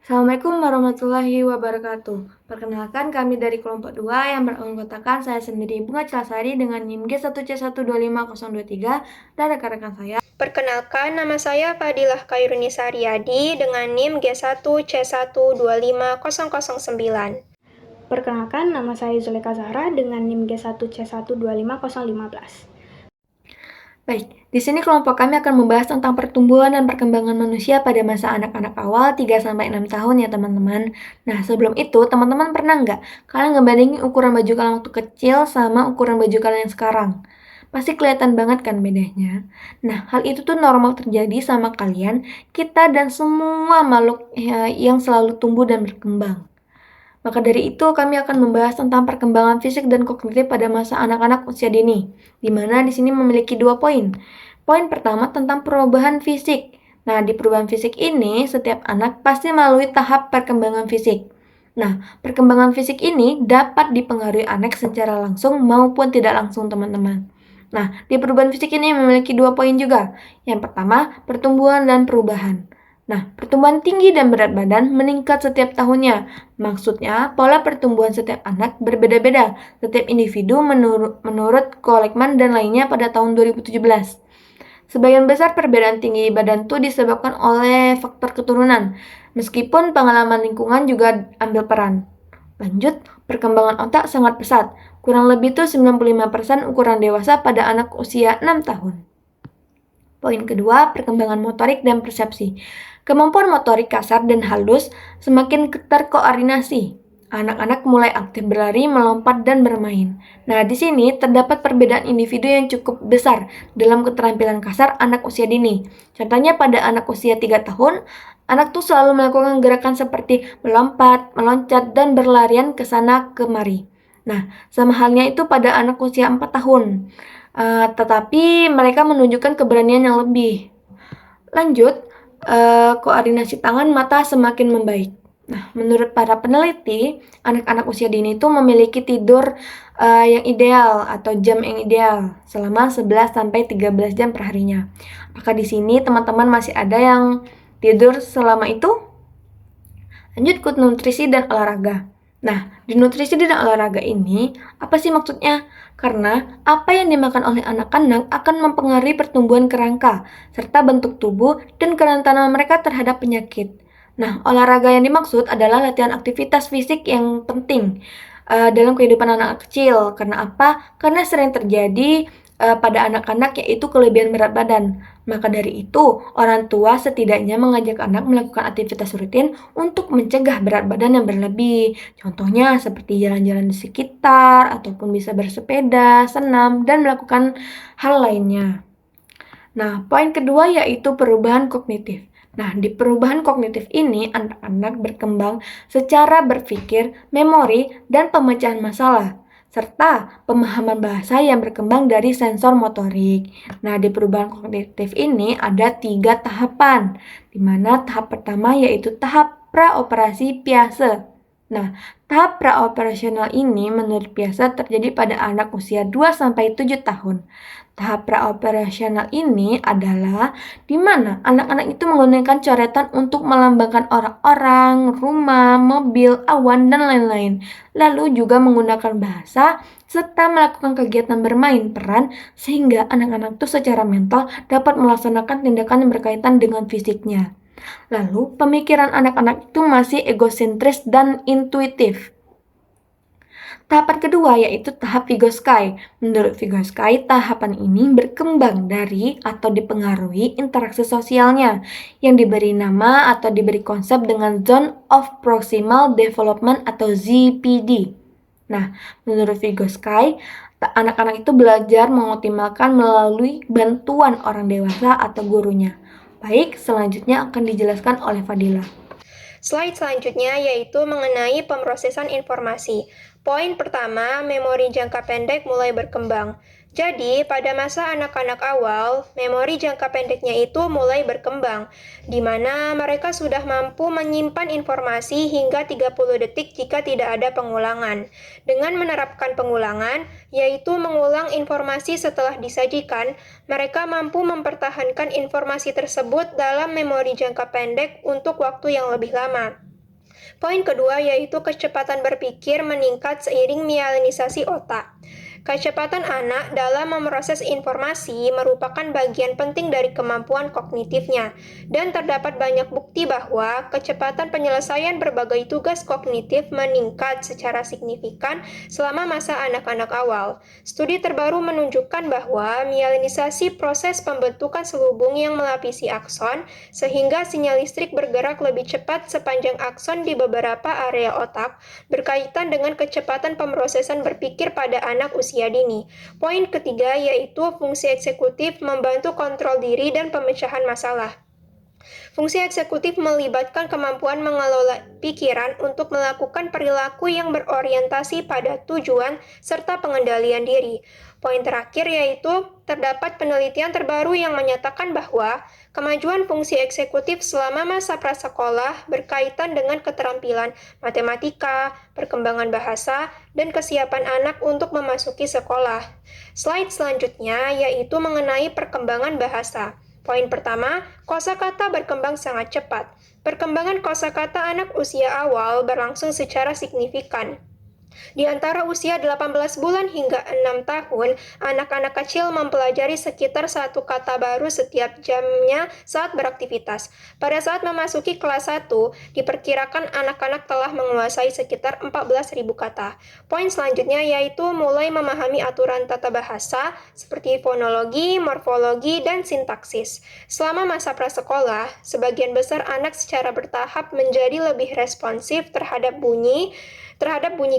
Assalamualaikum warahmatullahi wabarakatuh. Perkenalkan kami dari kelompok 2 yang beranggotakan saya sendiri Bunga Celasari dengan NIM G1C125023 dan rekan-rekan saya. Perkenalkan, nama saya Fadilah Khairuni Saryadi dengan NIM G1C125009. Perkenalkan, nama saya Zuleka Zahra dengan NIM G1C125015. Baik, di sini kelompok kami akan membahas tentang pertumbuhan dan perkembangan manusia pada masa anak-anak awal 3-6 tahun ya teman-teman. Nah, sebelum itu teman-teman pernah nggak kalian ngebandingin ukuran baju kalian waktu kecil sama ukuran baju kalian yang sekarang? Pasti kelihatan banget kan bedanya. Nah, hal itu tuh normal terjadi sama kalian, kita dan semua makhluk yang selalu tumbuh dan berkembang. Maka dari itu, kami akan membahas tentang perkembangan fisik dan kognitif pada masa anak-anak usia dini, di mana di sini memiliki 2 poin. Poin pertama tentang perubahan fisik. Nah, di perubahan fisik ini, setiap anak pasti melalui tahap perkembangan fisik. Nah, perkembangan fisik ini dapat dipengaruhi anak secara langsung maupun tidak langsung, teman-teman. Nah, di perubahan fisik ini memiliki 2 poin juga. Yang pertama, pertumbuhan dan perubahan. Nah, pertumbuhan tinggi dan berat badan meningkat setiap tahunnya. Maksudnya, pola pertumbuhan setiap anak berbeda-beda. Setiap individu menurut Kolekman dan lainnya pada tahun 2017. Sebagian besar perbedaan tinggi badan itu disebabkan oleh faktor keturunan, meskipun pengalaman lingkungan juga ambil peran. Lanjut, perkembangan otak sangat pesat. Kurang lebih tuh 95% ukuran dewasa pada anak usia 6 tahun. Poin kedua, perkembangan motorik dan persepsi. Kemampuan motorik kasar dan halus semakin terkoordinasi. Anak-anak mulai aktif berlari, melompat, dan bermain. Nah, di sini terdapat perbedaan individu yang cukup besar dalam keterampilan kasar anak usia dini. Contohnya pada anak usia 3 tahun, anak tuh selalu melakukan gerakan seperti melompat, meloncat, dan berlarian ke sana kemari. Nah, sama halnya itu pada anak usia 4 tahun. Tetapi mereka menunjukkan keberanian yang lebih. Lanjut, koordinasi tangan mata semakin membaik. Nah, menurut para peneliti, anak-anak usia dini itu memiliki tidur yang ideal atau jam yang ideal selama 11-13 jam per harinya. Apakah di sini teman-teman masih ada yang tidur selama itu? Lanjut ke nutrisi dan olahraga. Nah, di nutrisi dan olahraga ini, apa sih maksudnya? Karena apa yang dimakan oleh anak-anak akan mempengaruhi pertumbuhan kerangka, serta bentuk tubuh dan kerentanan mereka terhadap penyakit. Nah, olahraga yang dimaksud adalah latihan aktivitas fisik yang penting dalam kehidupan anak kecil. Karena apa? Karena sering terjadi pada anak-anak yaitu kelebihan berat badan. Maka dari itu, orang tua setidaknya mengajak anak melakukan aktivitas rutin untuk mencegah berat badan yang berlebih. Contohnya seperti jalan-jalan di sekitar, ataupun bisa bersepeda, senam, dan melakukan hal lainnya. Nah, poin kedua yaitu perubahan kognitif. Nah, di perubahan kognitif ini, anak-anak berkembang secara berpikir, memori, dan pemecahan masalah, serta pemahaman bahasa yang berkembang dari sensor motorik. Nah, di perubahan kognitif ini ada 3 tahapan, di mana tahap pertama yaitu tahap praoperasi Piaget. Nah, tahap praoperasional ini menurut Piaget terjadi pada anak usia 2-7 tahun. Tahap praoperasional ini adalah di mana anak-anak itu menggunakan coretan untuk melambangkan orang-orang, rumah, mobil, awan, dan lain-lain. Lalu juga menggunakan bahasa serta melakukan kegiatan bermain peran sehingga anak-anak itu secara mental dapat melaksanakan tindakan yang berkaitan dengan fisiknya. Lalu, pemikiran anak-anak itu masih egosentris dan intuitif. Tahapan kedua yaitu tahap Vygotsky. Menurut Vygotsky, tahapan ini berkembang dari atau dipengaruhi interaksi sosialnya yang diberi nama atau diberi konsep dengan Zone of Proximal Development atau ZPD. Nah, menurut Vygotsky, anak-anak itu belajar mengoptimalkan melalui bantuan orang dewasa atau gurunya. Baik, selanjutnya akan dijelaskan oleh Fadila. Slide selanjutnya yaitu mengenai pemrosesan informasi. Poin pertama, memori jangka pendek mulai berkembang. Jadi, pada masa anak-anak awal, memori jangka pendeknya itu mulai berkembang, di mana mereka sudah mampu menyimpan informasi hingga 30 detik jika tidak ada pengulangan. Dengan menerapkan pengulangan, yaitu mengulang informasi setelah disajikan, mereka mampu mempertahankan informasi tersebut dalam memori jangka pendek untuk waktu yang lebih lama. Poin kedua yaitu kecepatan berpikir meningkat seiring mielinisasi otak. Kecepatan anak dalam memproses informasi merupakan bagian penting dari kemampuan kognitifnya, dan terdapat banyak bukti bahwa kecepatan penyelesaian berbagai tugas kognitif meningkat secara signifikan selama masa anak-anak awal. Studi terbaru menunjukkan bahwa mielinisasi proses pembentukan selubung yang melapisi akson, sehingga sinyal listrik bergerak lebih cepat sepanjang akson di beberapa area otak, berkaitan dengan kecepatan pemrosesan berpikir pada anak usia dini. Poin ketiga yaitu fungsi eksekutif membantu kontrol diri dan pemecahan masalah. Fungsi eksekutif melibatkan kemampuan mengelola pikiran untuk melakukan perilaku yang berorientasi pada tujuan serta pengendalian diri. Poin terakhir yaitu terdapat penelitian terbaru yang menyatakan bahwa kemajuan fungsi eksekutif selama masa prasekolah berkaitan dengan keterampilan matematika, perkembangan bahasa, dan kesiapan anak untuk memasuki sekolah. Slide selanjutnya yaitu mengenai perkembangan bahasa. Poin pertama, kosakata berkembang sangat cepat. Perkembangan kosakata anak usia awal berlangsung secara signifikan. Di antara usia 18 bulan hingga 6 tahun, anak-anak kecil mempelajari sekitar satu kata baru setiap jamnya saat beraktivitas. Pada saat memasuki kelas 1, diperkirakan anak-anak telah menguasai sekitar 14.000 kata. Poin selanjutnya yaitu mulai memahami aturan tata bahasa seperti fonologi, morfologi, dan sintaksis. Selama masa prasekolah, sebagian besar anak secara bertahap menjadi lebih responsif terhadap bunyi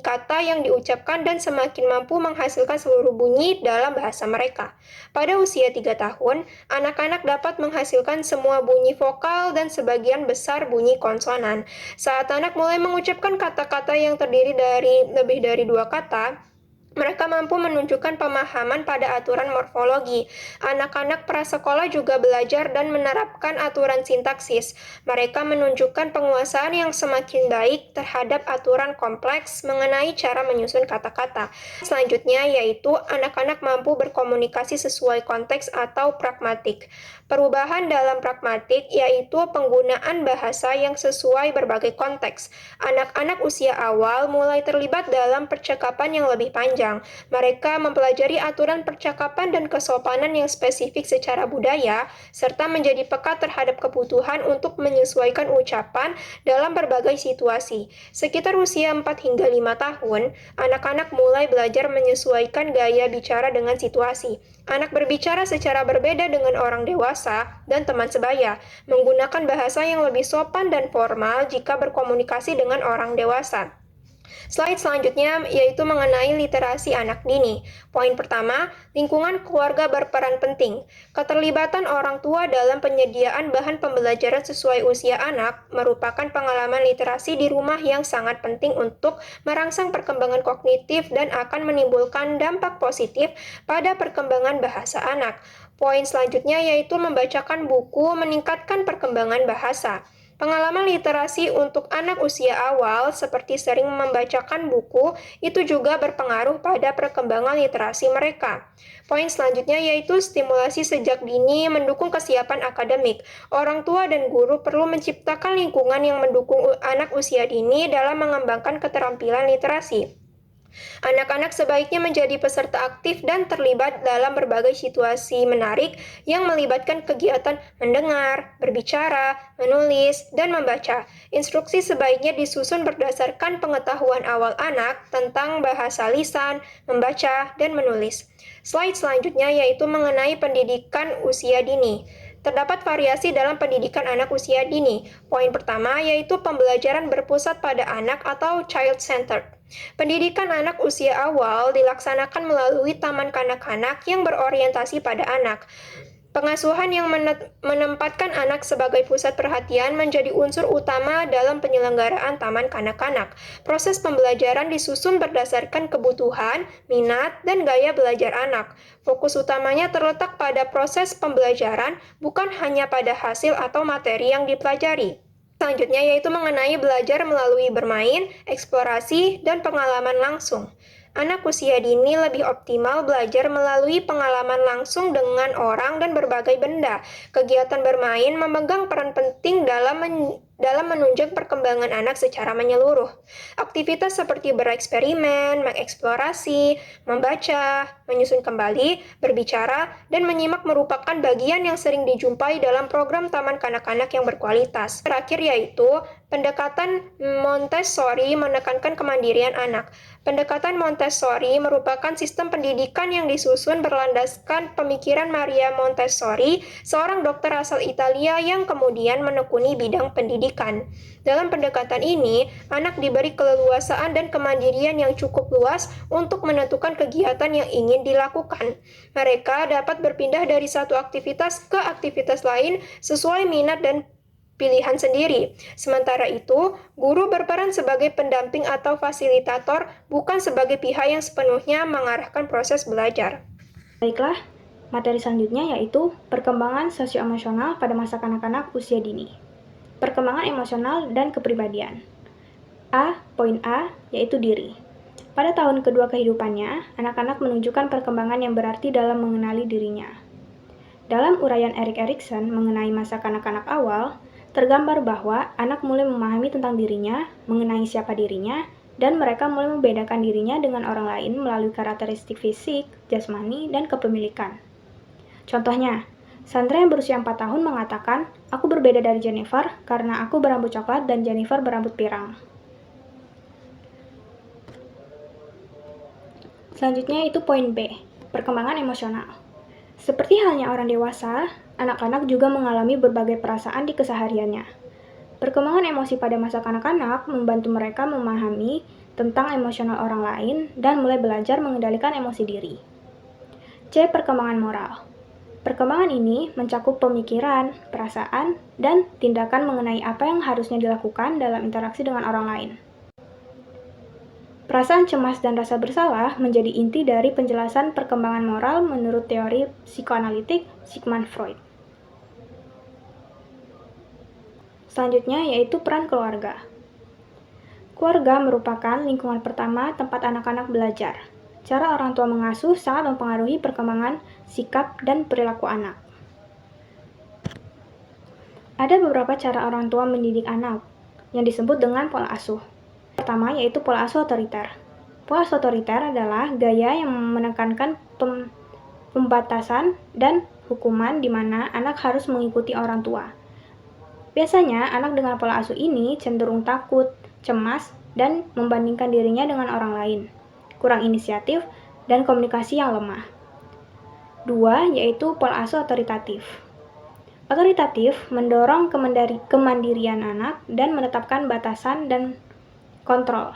kata yang diucapkan dan semakin mampu menghasilkan seluruh bunyi dalam bahasa mereka. Pada usia 3 tahun, anak-anak dapat menghasilkan semua bunyi vokal dan sebagian besar bunyi konsonan. Saat anak mulai mengucapkan kata-kata yang terdiri dari lebih dari 2 kata, mereka mampu menunjukkan pemahaman pada aturan morfologi. Anak-anak prasekolah juga belajar dan menerapkan aturan sintaksis. Mereka menunjukkan penguasaan yang semakin baik terhadap aturan kompleks mengenai cara menyusun kata-kata. Selanjutnya yaitu anak-anak mampu berkomunikasi sesuai konteks atau pragmatik. Perubahan dalam pragmatik yaitu penggunaan bahasa yang sesuai berbagai konteks. Anak-anak usia awal mulai terlibat dalam percakapan yang lebih panjang. Mereka mempelajari aturan percakapan dan kesopanan yang spesifik secara budaya, serta menjadi peka terhadap kebutuhan untuk menyesuaikan ucapan dalam berbagai situasi. Sekitar usia 4 hingga 5 tahun, anak-anak mulai belajar menyesuaikan gaya bicara dengan situasi. Anak berbicara secara berbeda dengan orang dewasa dan teman sebaya, menggunakan bahasa yang lebih sopan dan formal jika berkomunikasi dengan orang dewasa. Slide selanjutnya yaitu mengenai literasi anak dini. Poin pertama, lingkungan keluarga berperan penting. Keterlibatan orang tua dalam penyediaan bahan pembelajaran sesuai usia anak merupakan pengalaman literasi di rumah yang sangat penting untuk merangsang perkembangan kognitif dan akan menimbulkan dampak positif pada perkembangan bahasa anak. Poin selanjutnya yaitu membacakan buku meningkatkan perkembangan bahasa. Pengalaman literasi untuk anak usia awal seperti sering membacakan buku itu juga berpengaruh pada perkembangan literasi mereka. Poin selanjutnya yaitu stimulasi sejak dini mendukung kesiapan akademik. Orang tua dan guru perlu menciptakan lingkungan yang mendukung anak usia dini dalam mengembangkan keterampilan literasi. Anak-anak sebaiknya menjadi peserta aktif dan terlibat dalam berbagai situasi menarik yang melibatkan kegiatan mendengar, berbicara, menulis, dan membaca. Instruksi sebaiknya disusun berdasarkan pengetahuan awal anak tentang bahasa lisan, membaca, dan menulis. Slide selanjutnya yaitu mengenai pendidikan usia dini. Terdapat variasi dalam pendidikan anak usia dini. Poin pertama yaitu pembelajaran berpusat pada anak atau child-centered. Pendidikan anak usia awal dilaksanakan melalui taman kanak-kanak yang berorientasi pada anak. Pengasuhan yang menempatkan anak sebagai pusat perhatian menjadi unsur utama dalam penyelenggaraan taman kanak-kanak. Proses pembelajaran disusun berdasarkan kebutuhan, minat, dan gaya belajar anak. Fokus utamanya terletak pada proses pembelajaran, bukan hanya pada hasil atau materi yang dipelajari. Selanjutnya yaitu mengenai belajar melalui bermain, eksplorasi, dan pengalaman langsung. Anak usia dini lebih optimal belajar melalui pengalaman langsung dengan orang dan berbagai benda. Kegiatan bermain memegang peran penting dalam dalam menunjang perkembangan anak secara menyeluruh. Aktivitas seperti bereksperimen, mengeksplorasi, membaca, menyusun kembali, berbicara, dan menyimak merupakan bagian yang sering dijumpai dalam program taman kanak-kanak yang berkualitas. Terakhir yaitu pendekatan Montessori menekankan kemandirian anak. Pendekatan Montessori merupakan sistem pendidikan yang disusun berlandaskan pemikiran Maria Montessori, seorang dokter asal Italia yang kemudian menekuni bidang pendidikan. Dalam pendekatan ini, anak diberi keleluasaan dan kemandirian yang cukup luas untuk menentukan kegiatan yang ingin dilakukan. Mereka dapat berpindah dari satu aktivitas ke aktivitas lain sesuai minat dan pilihan sendiri. Sementara itu, guru berperan sebagai pendamping atau fasilitator, bukan sebagai pihak yang sepenuhnya mengarahkan proses belajar. Baiklah, materi selanjutnya yaitu perkembangan sosioemosional pada masa kanak-kanak usia dini. Perkembangan emosional dan kepribadian. Poin A, yaitu diri. Pada tahun kedua kehidupannya, anak-anak menunjukkan perkembangan yang berarti dalam mengenali dirinya. Dalam uraian Erik Erikson mengenai masa kanak-kanak awal, tergambar bahwa anak mulai memahami tentang dirinya, mengenai siapa dirinya, dan mereka mulai membedakan dirinya dengan orang lain melalui karakteristik fisik, jasmani, dan kepemilikan. Contohnya, Sandra yang berusia 4 tahun mengatakan, "Aku berbeda dari Jennifer karena aku berambut coklat dan Jennifer berambut pirang." Selanjutnya itu poin B, perkembangan emosional. Seperti halnya orang dewasa, anak-anak juga mengalami berbagai perasaan di kesehariannya. Perkembangan emosi pada masa kanak-kanak membantu mereka memahami tentang emosional orang lain dan mulai belajar mengendalikan emosi diri. C. Perkembangan moral. Perkembangan ini mencakup pemikiran, perasaan, dan tindakan mengenai apa yang harusnya dilakukan dalam interaksi dengan orang lain. Perasaan cemas dan rasa bersalah menjadi inti dari penjelasan perkembangan moral menurut teori psikoanalitik Sigmund Freud. Selanjutnya yaitu peran keluarga. Keluarga merupakan lingkungan pertama tempat anak-anak belajar. Cara orang tua mengasuh sangat mempengaruhi perkembangan sikap dan perilaku anak. Ada beberapa cara orang tua mendidik anak yang disebut dengan pola asuh. Pertama yaitu pola asuh otoriter. Pola asuh otoriter adalah gaya yang menekankan pembatasan dan hukuman di mana anak harus mengikuti orang tua. Biasanya anak dengan pola asuh ini cenderung takut, cemas, dan membandingkan dirinya dengan orang lain, kurang inisiatif, dan komunikasi yang lemah. 2 yaitu pola asuh otoritatif. Otoritatif mendorong kemandirian anak dan menetapkan batasan dan kontrol.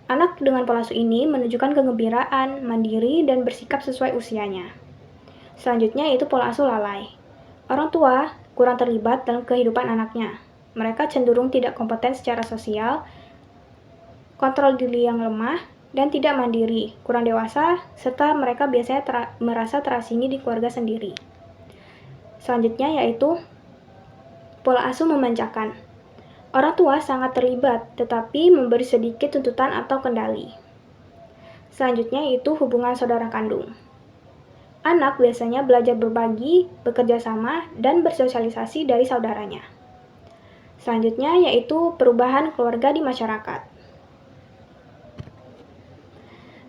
Anak dengan pola asuh ini menunjukkan kegembiraan, mandiri, dan bersikap sesuai usianya. Selanjutnya yaitu pola asuh lalai. Orang tua kurang terlibat dalam kehidupan anaknya. Mereka cenderung tidak kompeten secara sosial, kontrol diri yang lemah, dan tidak mandiri, kurang dewasa, serta mereka biasanya merasa terasinggi di keluarga sendiri. Selanjutnya yaitu pola asuh memanjakan. Orang tua sangat terlibat, tetapi memberi sedikit tuntutan atau kendali. Selanjutnya yaitu hubungan saudara kandung. Anak biasanya belajar berbagi, bekerja sama, dan bersosialisasi dari saudaranya. Selanjutnya yaitu perubahan keluarga di masyarakat.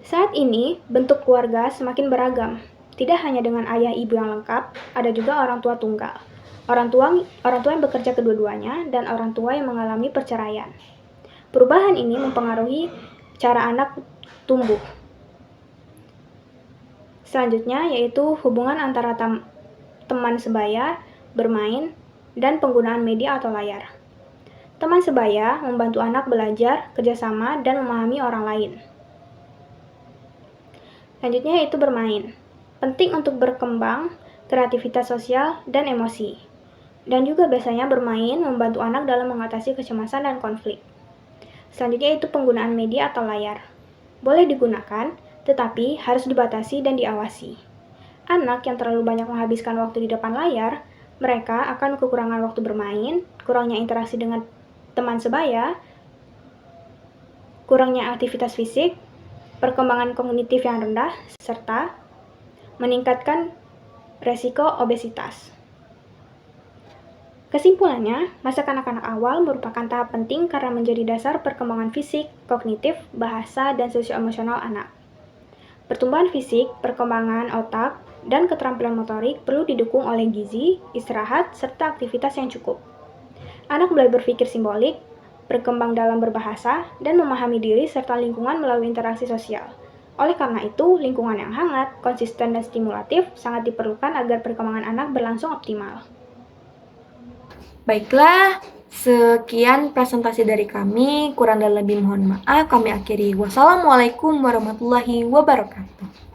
Saat ini, bentuk keluarga semakin beragam. Tidak hanya dengan ayah ibu yang lengkap, ada juga orang tua tunggal. Orang tua yang bekerja kedua-duanya, dan orang tua yang mengalami perceraian. Perubahan ini mempengaruhi cara anak tumbuh. Selanjutnya yaitu hubungan antara teman sebaya, bermain, dan penggunaan media atau layar. Teman sebaya membantu anak belajar, kerjasama, dan memahami orang lain. Selanjutnya yaitu bermain. Penting untuk berkembang, kreativitas sosial, dan emosi. Dan juga biasanya bermain membantu anak dalam mengatasi kecemasan dan konflik. Selanjutnya itu penggunaan media atau layar. Boleh digunakan, tetapi harus dibatasi dan diawasi. Anak yang terlalu banyak menghabiskan waktu di depan layar, mereka akan kekurangan waktu bermain, kurangnya interaksi dengan teman sebaya, kurangnya aktivitas fisik, perkembangan kognitif yang rendah, serta meningkatkan resiko obesitas. Kesimpulannya, masa kanak-kanak awal merupakan tahap penting karena menjadi dasar perkembangan fisik, kognitif, bahasa, dan sosio-emosional anak. Pertumbuhan fisik, perkembangan otak, dan keterampilan motorik perlu didukung oleh gizi, istirahat, serta aktivitas yang cukup. Anak mulai berpikir simbolik, berkembang dalam berbahasa, dan memahami diri serta lingkungan melalui interaksi sosial. Oleh karena itu, lingkungan yang hangat, konsisten, dan stimulatif sangat diperlukan agar perkembangan anak berlangsung optimal. Baiklah, sekian presentasi dari kami. Kurang dan lebih mohon maaf. Kami akhiri. Wassalamualaikum warahmatullahi wabarakatuh.